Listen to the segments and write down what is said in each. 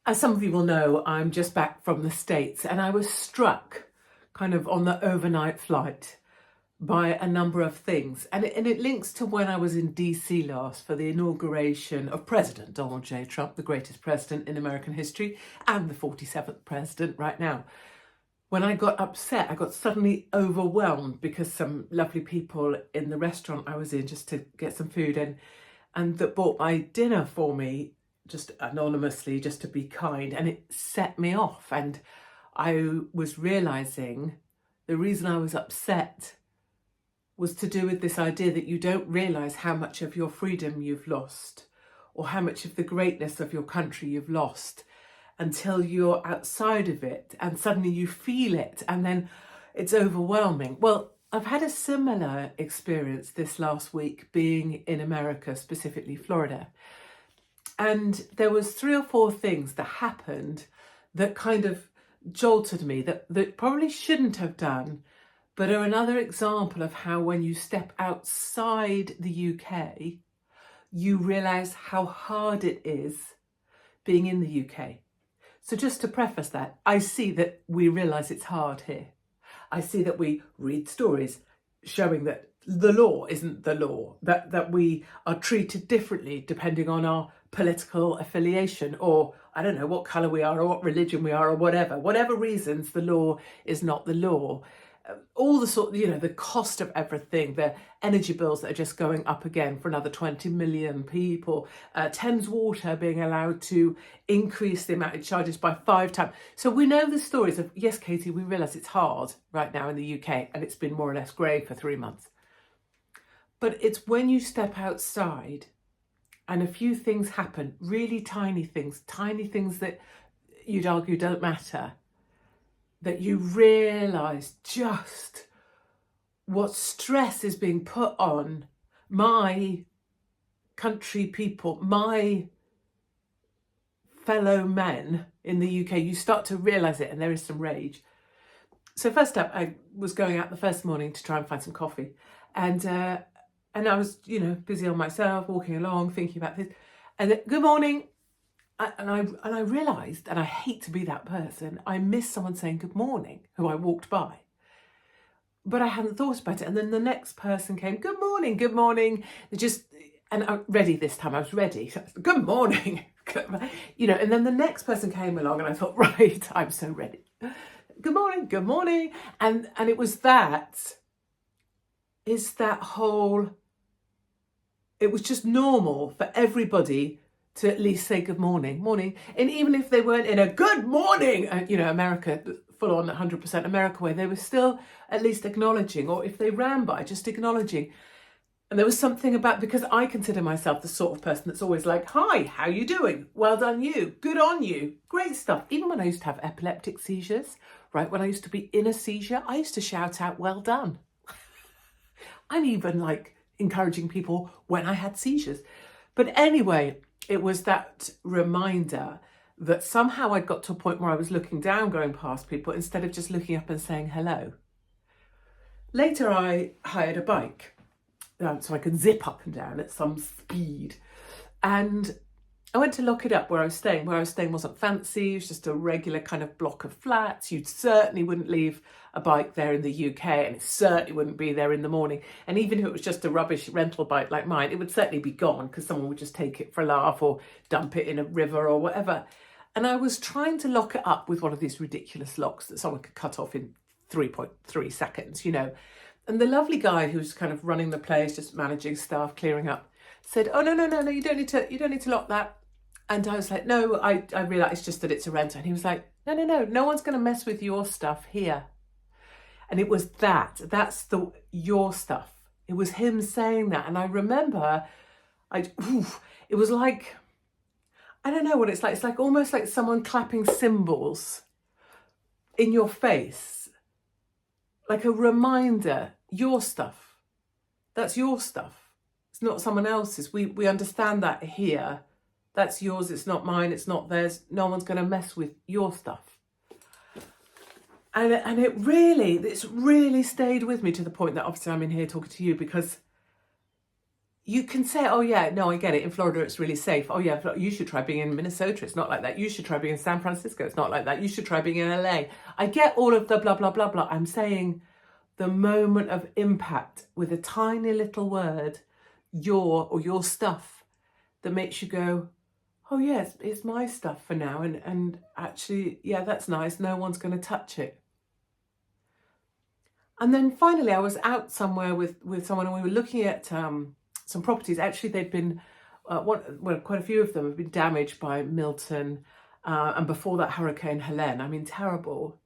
As some of you will know, I'm just back from the States, and I was struck kind of on the overnight flight by a number of things. And it links to when I was in DC last for the inauguration of President Donald J. Trump, the greatest president in American history and the 47th president right now. When I got upset, I got suddenly overwhelmed because some lovely people in the restaurant I was in just to get some food and that bought my dinner for me, just anonymously, just to be kind, and it set me off. And I was realising the reason I was upset was to do with this idea that you don't realise how much of your freedom you've lost or how much of the greatness of your country you've lost until you're outside of it and suddenly you feel it and then it's overwhelming. Well, I've had a similar experience this last week being in America, specifically Florida. And there was 3 or 4 things that happened that kind of jolted me, that probably shouldn't have done, but are another example of how when you step outside the UK, you realise how hard it is being in the UK. So just to preface that, I see that we realise it's hard here. I see that we read stories showing that the law isn't the law, that we are treated differently depending on our political affiliation, or I don't know what colour we are or what religion we are or whatever reasons the law is not the law. All the sort, the cost of everything, the energy bills that are just going up again for another 20 million people, Thames Water being allowed to increase the amount it charges by 5 times. So we know the stories of, yes, Katie, we realise it's hard right now in the UK and it's been more or less grey for 3 months. But it's when you step outside and a few things happen, really tiny things that you'd argue don't matter, that you realise just what stress is being put on my country people, my fellow men in the UK. You start to realise it and there is some rage. So first up, I was going out the first morning to try and find some coffee, and I was, busy on myself, walking along, thinking about this, and then, good morning. And I realised, and I hate to be that person, I missed someone saying good morning who I walked by. But I hadn't thought about it. And then the next person came, good morning. And I'm ready this time, I was ready. So, good morning. And then the next person came along and I thought, right, I'm so ready. Good morning. And it was it was just normal for everybody to at least say good morning. And even if they weren't in a good morning, America, full on 100% America way, they were still at least acknowledging, or if they ran by, just acknowledging. And there was something about, because I consider myself the sort of person that's always like, hi, how you doing? Well done you, good on you, great stuff. Even when I used to have epileptic seizures, right, when I used to be in a seizure, I used to shout out, well done. I'm even encouraging people when I had seizures. But anyway, it was that reminder that somehow I'd got to a point where I was looking down, going past people, instead of just looking up and saying hello. Later, I hired a bike so I could zip up and down at some speed. And I went to look it up where I was staying. Where I was staying wasn't fancy. It was just a regular kind of block of flats. You certainly wouldn't leave a bike there in the UK, and it certainly wouldn't be there in the morning. And even if it was just a rubbish rental bike like mine, it would certainly be gone because someone would just take it for a laugh or dump it in a river or whatever. And I was trying to lock it up with one of these ridiculous locks that someone could cut off in 3.3 seconds, And the lovely guy who was kind of running the place, just managing staff, clearing up, said, oh, no, you don't need to lock that. And I was like, no, I realise it's just that it's a rental. And he was like, no one's going to mess with your stuff here. And it was that's your stuff. It was him saying that. And I remember, it was like, I don't know what it's like. It's like almost like someone clapping cymbals in your face. Like a reminder, your stuff. That's your stuff. It's not someone else's. We understand that here. That's yours, it's not mine, it's not theirs. No one's going to mess with your stuff. And it's really stayed with me to the point that obviously I'm in here talking to you, because you can say, oh yeah, no, I get it. In Florida, it's really safe. Oh yeah, you should try being in Minnesota. It's not like that. You should try being in San Francisco. It's not like that. You should try being in LA. I get all of the blah, blah, blah, blah. I'm saying the moment of impact with a tiny little word, your stuff, that makes you go, oh yes, it's my stuff for now. And actually, yeah, that's nice. No one's going to touch it. And then finally, I was out somewhere with someone and we were looking at some properties. Actually, they'd been, quite a few of them have been damaged by Milton and before that, Hurricane Helene. I mean, terrible.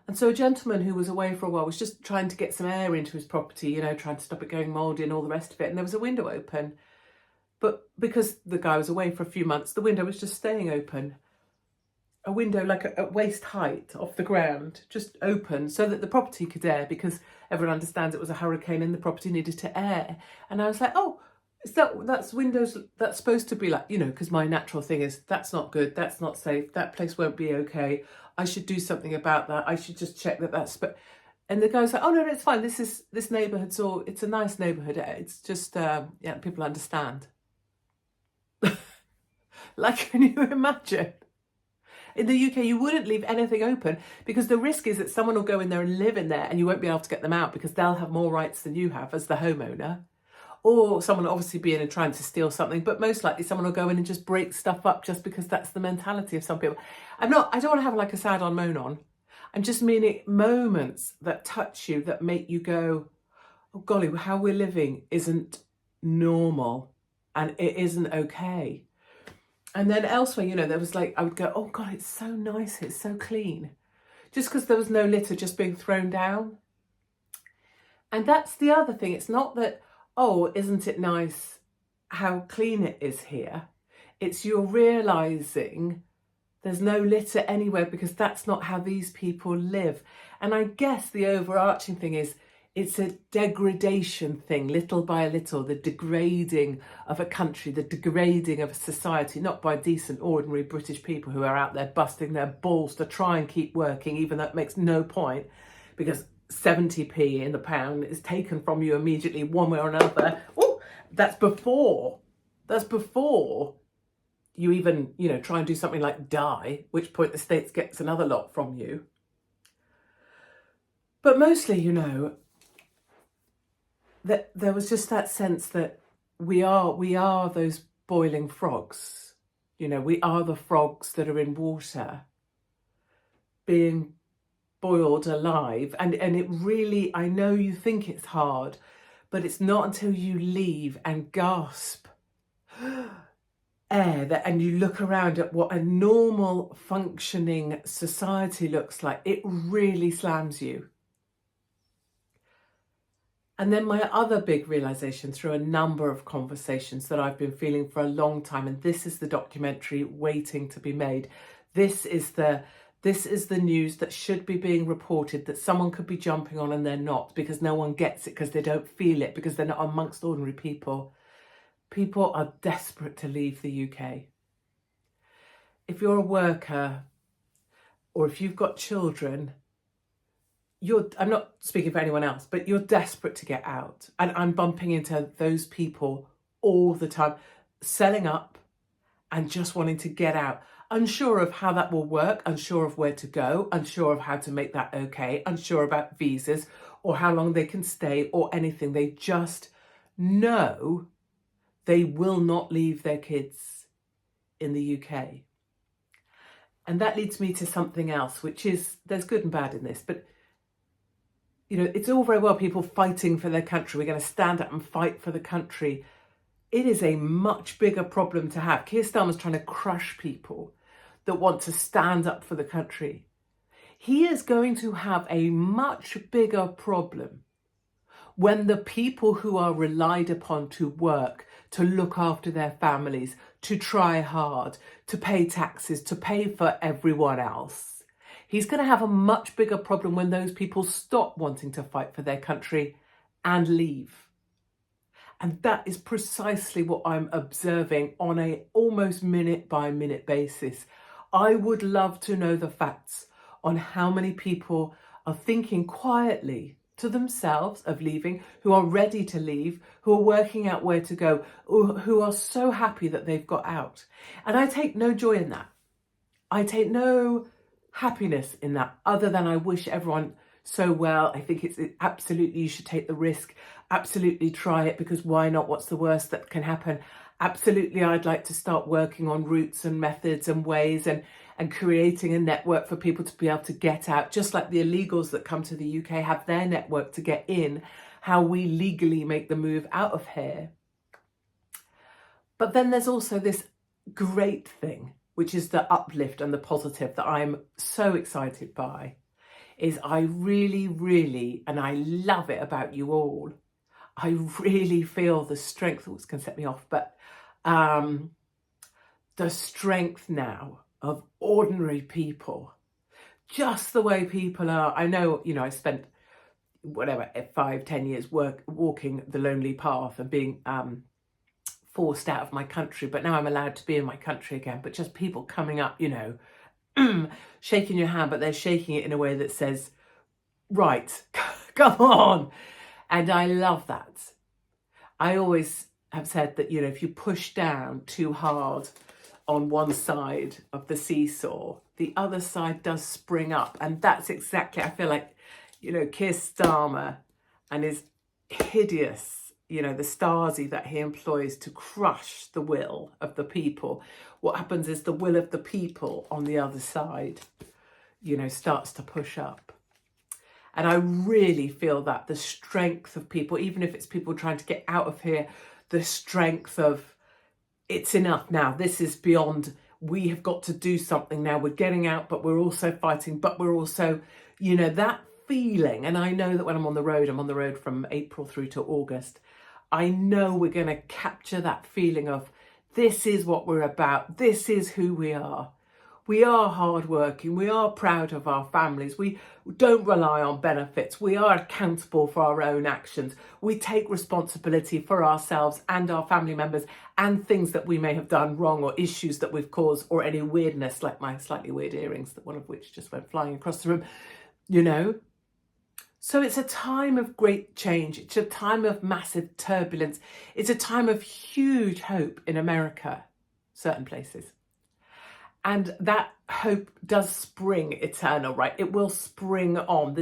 And so a gentleman who was away for a while was just trying to get some air into his property, you know, trying to stop it going mouldy and all the rest of it. And there was a window open. But because the guy was away for a few months, the window was just staying open. A window like at waist height off the ground, just open so that the property could air, because everyone understands it was a hurricane and the property needed to air. And I was like, oh, that's windows, that's supposed to be like, you know, because my natural thing is that's not good, that's not safe, that place won't be okay. I should do something about that. I should just check that that's... And the guy was like, oh, no, it's fine. This neighbourhood's all, it's a nice neighbourhood. It's just, yeah, people understand. Like, can you imagine? In the UK, you wouldn't leave anything open because the risk is that someone will go in there and live in there and you won't be able to get them out because they'll have more rights than you have as the homeowner. Or someone will obviously be in and trying to steal something, but most likely someone will go in and just break stuff up just because that's the mentality of some people. I don't want to have like a sad on moan on. I'm just meaning moments that touch you, that make you go, oh golly, how we're living isn't normal and it isn't okay. And then elsewhere, you know, there was like, I would go, oh God, it's so nice, it's so clean. Just because there was no litter just being thrown down. And that's the other thing. It's not that, oh, isn't it nice how clean it is here? It's you're realising there's no litter anywhere because that's not how these people live. And I guess the overarching thing is, it's a degradation thing, little by little, the degrading of a country, the degrading of a society, not by decent, ordinary British people who are out there busting their balls to try and keep working, even though it makes no point, because 70p in the pound is taken from you immediately one way or another. Oh, that's before you even, you know, try and do something like die, which point the States gets another lot from you. But mostly, you know, that there was just that sense that we are those boiling frogs. You know, we are the frogs that are in water being boiled alive. And it really, I know you think it's hard, but it's not until you leave and gasp air and you look around at what a normal functioning society looks like, it really slams you. And then my other big realisation through a number of conversations that I've been feeling for a long time, and this is the documentary waiting to be made. This is the news that should be being reported, that someone could be jumping on and they're not, because no one gets it, because they don't feel it, because they're not amongst ordinary people. People are desperate to leave the UK. If you're a worker or if you've got children, I'm not speaking for anyone else, but you're desperate to get out. And I'm bumping into those people all the time, selling up and just wanting to get out. Unsure of how that will work, unsure of where to go, unsure of how to make that okay, unsure about visas or how long they can stay or anything. They just know they will not leave their kids in the UK. And that leads me to something else, which is, there's good and bad in this, but you know, it's all very well people fighting for their country. We're going to stand up and fight for the country. It is a much bigger problem to have. Keir Starmer's trying to crush people that want to stand up for the country. He is going to have a much bigger problem when the people who are relied upon to work, to look after their families, to try hard, to pay taxes, to pay for everyone else. He's going to have a much bigger problem when those people stop wanting to fight for their country and leave. And that is precisely what I'm observing on a almost minute by minute basis. I would love to know the facts on how many people are thinking quietly to themselves of leaving, who are ready to leave, who are working out where to go, who are so happy that they've got out. And I take no joy in that. I take no happiness in that, other than I wish everyone so well. I think it's absolutely, you should take the risk. Absolutely try it, because why not? What's the worst that can happen? Absolutely, I'd like to start working on routes and methods and ways and creating a network for people to be able to get out, just like the illegals that come to the UK have their network to get in, how we legally make the move out of here. But then there's also this great thing, which is the uplift and the positive that I'm so excited by, is I really, really, and I love it about you all, I really feel the strength, it's going to set me off, but the strength now of ordinary people, just the way people are. I know, I spent 5-10 years walking the lonely path and being forced out of my country, but now I'm allowed to be in my country again. But just people coming up, shaking your hand, but they're shaking it in a way that says, right, come on. And I love that. I always have said that, if you push down too hard on one side of the seesaw, the other side does spring up. And that's exactly, I feel like, Keir Starmer and his hideous, the Stasi that he employs to crush the will of the people. What happens is the will of the people on the other side, starts to push up. And I really feel that the strength of people, even if it's people trying to get out of here, the strength of, it's enough now. This is beyond, we have got to do something now. We're getting out, but we're also fighting, but we're also, that feeling. And I know that when I'm on the road from April through to August, I know we're going to capture that feeling of, this is what we're about. This is who we are. We are hardworking. We are proud of our families. We don't rely on benefits. We are accountable for our own actions. We take responsibility for ourselves and our family members and things that we may have done wrong, or issues that we've caused, or any weirdness, like my slightly weird earrings, that one of which just went flying across the room, So it's a time of great change. It's a time of massive turbulence. It's a time of huge hope in America, certain places. And that hope does spring eternal, right? It will spring on.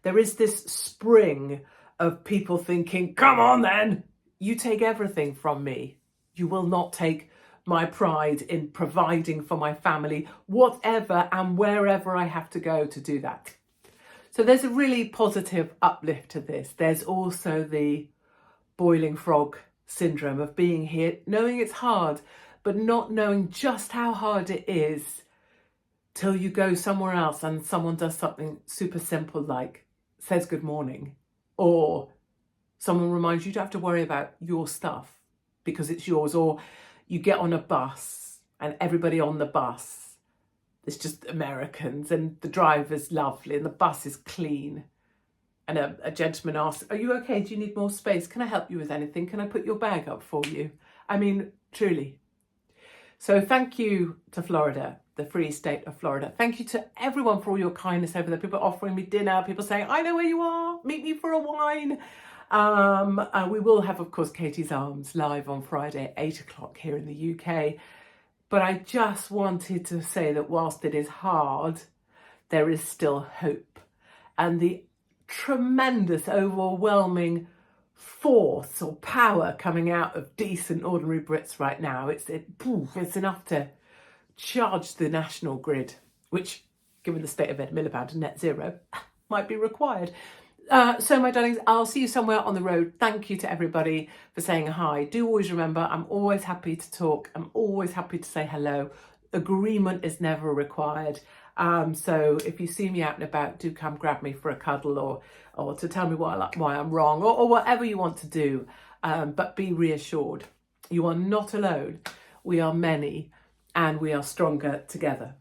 There is this spring of people thinking, come on then, you take everything from me. You will not take my pride in providing for my family, whatever and wherever I have to go to do that. So there's a really positive uplift to this. There's also the boiling frog syndrome of being here, knowing it's hard, but not knowing just how hard it is till you go somewhere else and someone does something super simple, like says good morning, or someone reminds you don't have to worry about your stuff because it's yours, or you get on a bus and everybody on the bus, it's just Americans, and the driver's lovely and the bus is clean. And a gentleman asks, are you okay? Do you need more space? Can I help you with anything? Can I put your bag up for you? I mean, truly. So thank you to Florida, the free state of Florida. Thank you to everyone for all your kindness over there. People offering me dinner, people saying, I know where you are, meet me for a wine. We will have, of course, Katie's Arms live on Friday at 8:00 here in the UK. But I just wanted to say that whilst it is hard, there is still hope. And the tremendous, overwhelming force or power coming out of decent, ordinary Brits right now, it's enough to charge the national grid, which, given the state of Ed Miliband and net zero, might be required. So my darlings, I'll see you somewhere on the road. Thank you to everybody for saying hi. Do always remember, I'm always happy to talk. I'm always happy to say hello. Agreement is never required. So if you see me out and about, do come grab me for a cuddle, or to tell me why I'm wrong, or whatever you want to do. But be reassured, you are not alone. We are many, and we are stronger together.